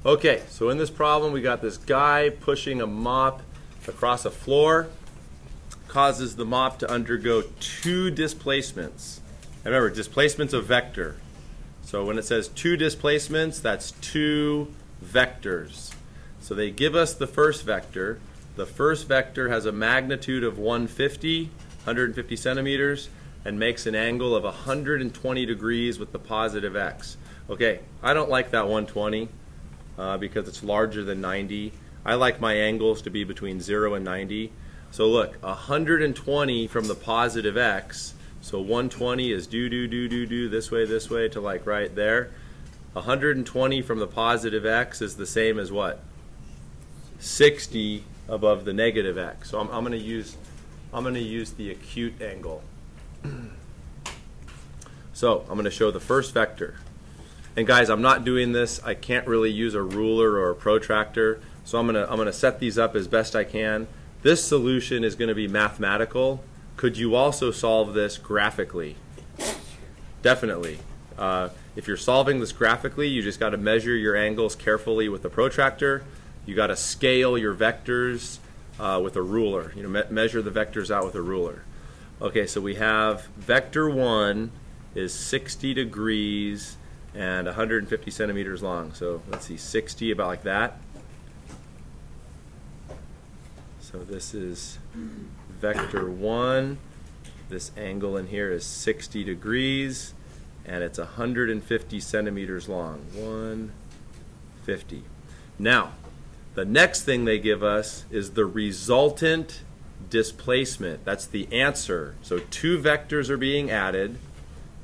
Okay, so in this problem we got this guy pushing a mop across a floor, causes the mop to undergo two displacements. And remember, displacement's a vector. So when it says two displacements, that's two vectors. So they give us the first vector. The first vector has a magnitude of 150 centimeters, and makes an angle of 120 degrees with the positive x. Okay, I don't like that 120 because it's larger than 90. I like my angles to be between 0 and 90. So look, 120 from the positive x, so 120 is do this way to like right there. 120 from the positive x is the same as what? 60 above the negative x. So I'm going to use the acute angle. So I'm going to show the first vector. And guys, I'm not doing this. I can't really use a ruler or a protractor. So I'm going to set these up as best I can. This solution is going to be mathematical. Could you also solve this graphically? Definitely. If you're solving this graphically, you just got to measure your angles carefully with a protractor. You got to scale your vectors with a ruler. You know, measure the vectors out with a ruler. Okay, so we have vector 1 is 60 degrees and 150 centimeters long. So let's see, 60 about like that. So this is vector 1. This angle in here is 60 degrees and it's 150 centimeters long. 150. Now, the next thing they give us is the resultant displacement. That's the answer. So two vectors are being added.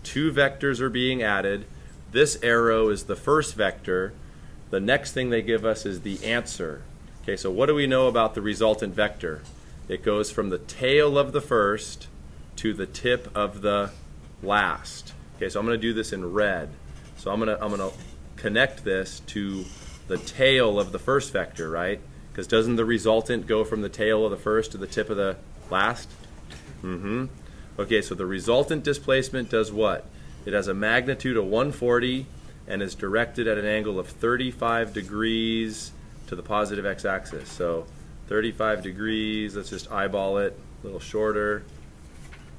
Two vectors are being added. This arrow is the first vector. The next thing they give us is the answer. Okay, so what do we know about the resultant vector? It goes from the tail of the first to the tip of the last. Okay, so I'm going to do this in red. So I'm going to connect this to the tail of the first vector, right? Because doesn't the resultant go from the tail of the first to the tip of the last? Okay, so the resultant displacement does what? It has a magnitude of 140 and is directed at an angle of 35 degrees to the positive x-axis. So 35 degrees, let's just eyeball it, a little shorter.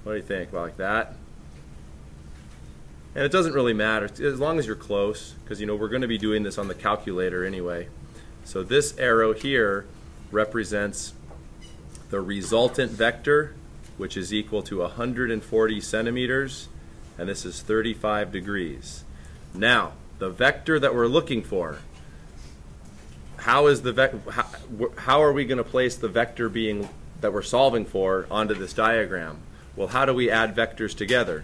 What do you think? About like that? And it doesn't really matter as long as you're close, because you know we're going to be doing this on the calculator anyway. So this arrow here represents the resultant vector, which is equal to 140 centimeters, and this is 35 degrees. Now, the vector that we're looking for, how are we going to place the vector that we're solving for onto this diagram? Well, how do we add vectors together?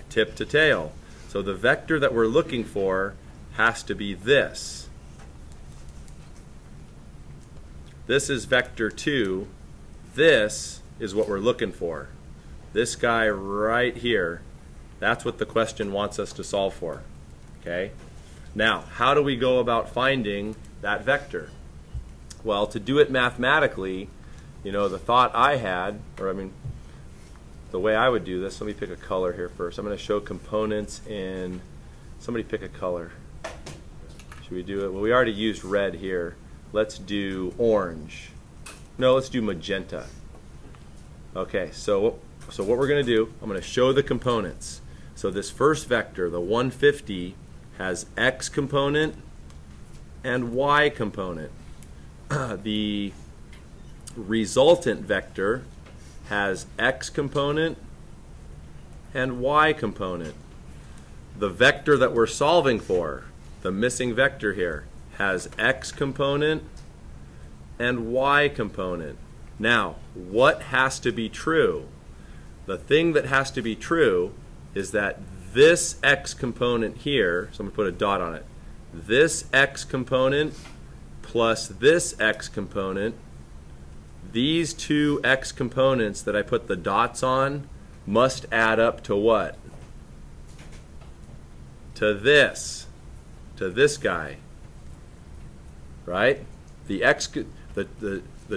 Tip to tail. So the vector that we're looking for has to be this. This is vector 2. This is what we're looking for. This guy right here, that's what the question wants us to solve for. Okay? Now, how do we go about finding that vector? Well, to do it mathematically, you know, the thought I had, or I mean, the way I would do this, let me pick a color here first. I'm going to show components in, somebody pick a color. Should we do it? Well, we already used red here. Let's do orange. No, let's do magenta. Okay, so what we're going to do, I'm going to show the components. So this first vector, the 150, has x component and y component. The resultant vector has x component and y component. The vector that we're solving for, the missing vector here, has x component and y component. Now, what has to be true? The thing that has to be true is that this x component here, so I'm going to put a dot on it, this x component plus this x component, these two x components that I put the dots on must add up to what? To this guy, right? The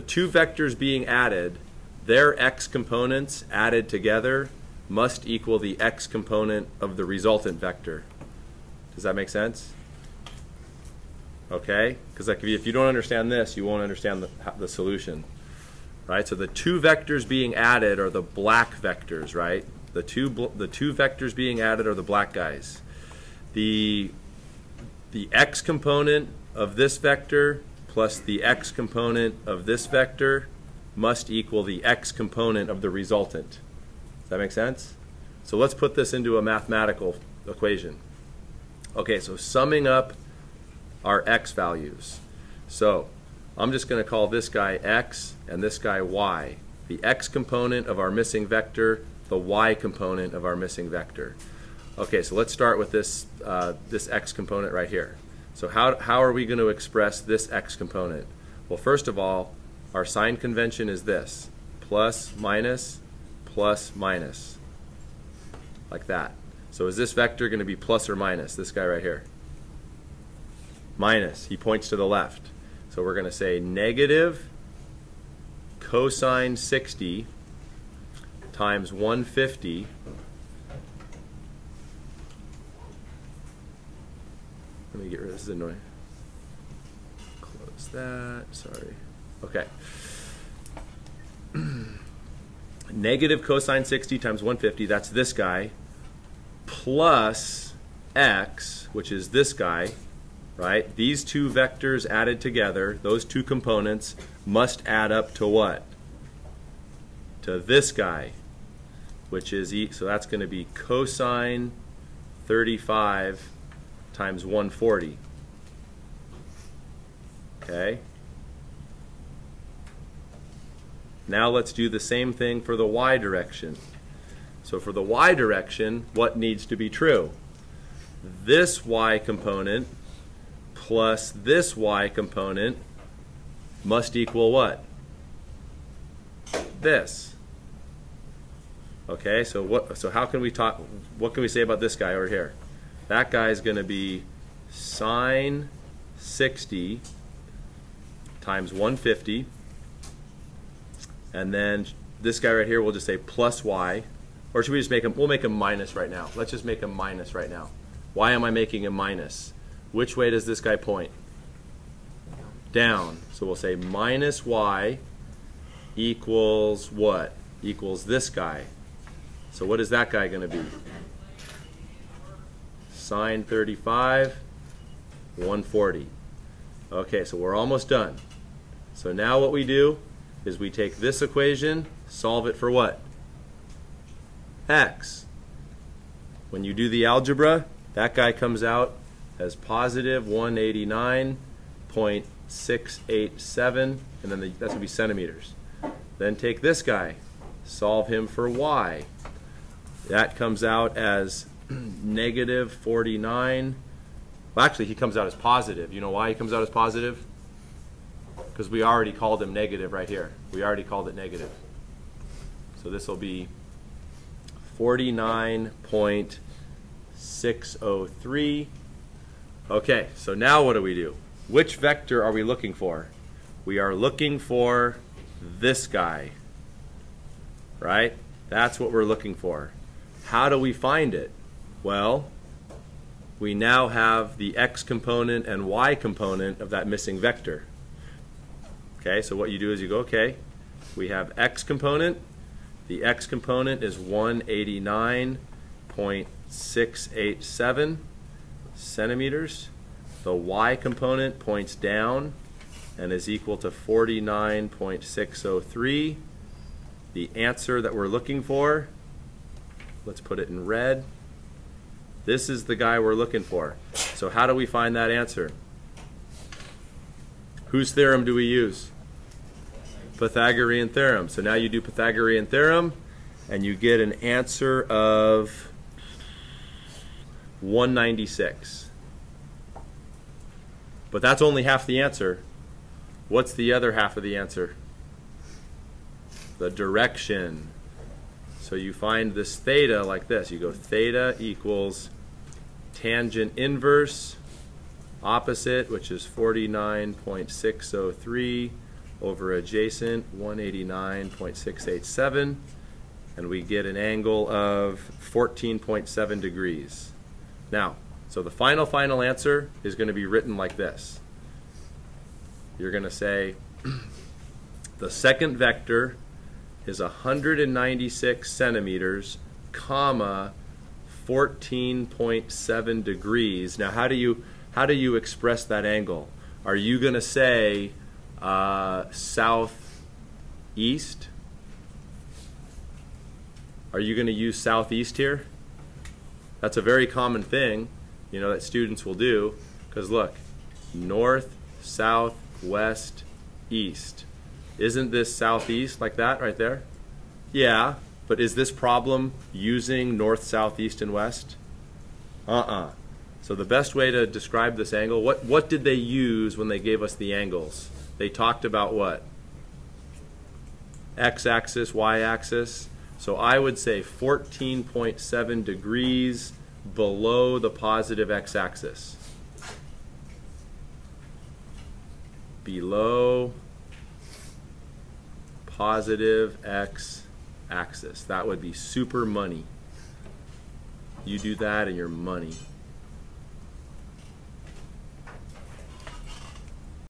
two vectors being added, their x components added together must equal the x component of the resultant vector. Does that make sense? Okay? Because like if you don't understand this, you won't understand the solution. Right? So the two vectors being added are the black vectors, right? The two vectors being added are the black guys. The x component of this vector plus the x component of this vector must equal the x component of the resultant. Does that make sense? So let's put this into a mathematical equation. Okay, so summing up our x values. So I'm just going to call this guy x and this guy y. The x component of our missing vector, the y component of our missing vector. Okay, so let's start with this, this x component right here. So how are we going to express this x component? Well, first of all, our sign convention is this: plus, minus, like that. So is this vector going to be plus or minus, this guy right here? Minus. He points to the left. So we're going to say negative cosine 60 times 150 Let me get rid of this. Is annoying. Close that. Sorry. Okay. Negative cosine 60 times 150, that's this guy, plus x, which is this guy, right? These two vectors added together, those two components, must add up to what? To this guy, which is, so that's going to be cosine 35 times 140. Okay? Now let's do the same thing for the y direction. So for the y direction, what needs to be true? This y component plus this y component must equal what? This. Okay, so how can we talk, what can we say about this guy over here? That guy is going to be sine 60 times 150. And then this guy right here, we'll just say plus y. Or should we just make him, we'll make him minus right now. Let's just make him minus right now. Why am I making him minus? Which way does this guy point? Down. So we'll say minus y equals what? Equals this guy. So what is that guy going to be? Sine 35, 140. Okay, so we're almost done. So now what we do is we take this equation, solve it for what? X. When you do the algebra, that guy comes out as positive 189.687, and then that's going to be centimeters. Then take this guy, solve him for y. That comes out as negative 49. Well, actually, he comes out as positive. You know why he comes out as positive? Because we already called him negative right here. We already called it negative. So this will be 49.603. Okay, so now what do we do? Which vector are we looking for? We are looking for this guy, right? That's what we're looking for. How do we find it? Well, we now have the x component and y component of that missing vector. Okay, so what you do is you go, okay, we have x component. The x component is 189.687 centimeters. The y component points down and is equal to 49.603. The answer that we're looking for, let's put it in red. This is the guy we're looking for. So how do we find that answer? Whose theorem do we use? Pythagorean Theorem. So now you do Pythagorean Theorem and you get an answer of 196. But that's only half the answer. What's the other half of the answer? The direction. So you find this theta like this. You go theta equals tangent inverse opposite, which is 49.603 over adjacent 189.687, and we get an angle of 14.7 degrees. Now, so the final answer is going to be written like this. You're going to say the second vector is 196 centimeters, comma, 14.7 degrees. Now, how do you express that angle? Are you going to say southeast? Are you going to use southeast here? That's a very common thing, you know, that students will do, because look, north, south, west, east. Isn't this southeast like that right there? Yeah, but is this problem using north, south, east, and west? So the best way to describe this angle, what did they use when they gave us the angles? They talked about what? X-axis, y-axis. So I would say 14.7 degrees below the positive x-axis. Below positive x-axis. That would be super money. You do that and you're money.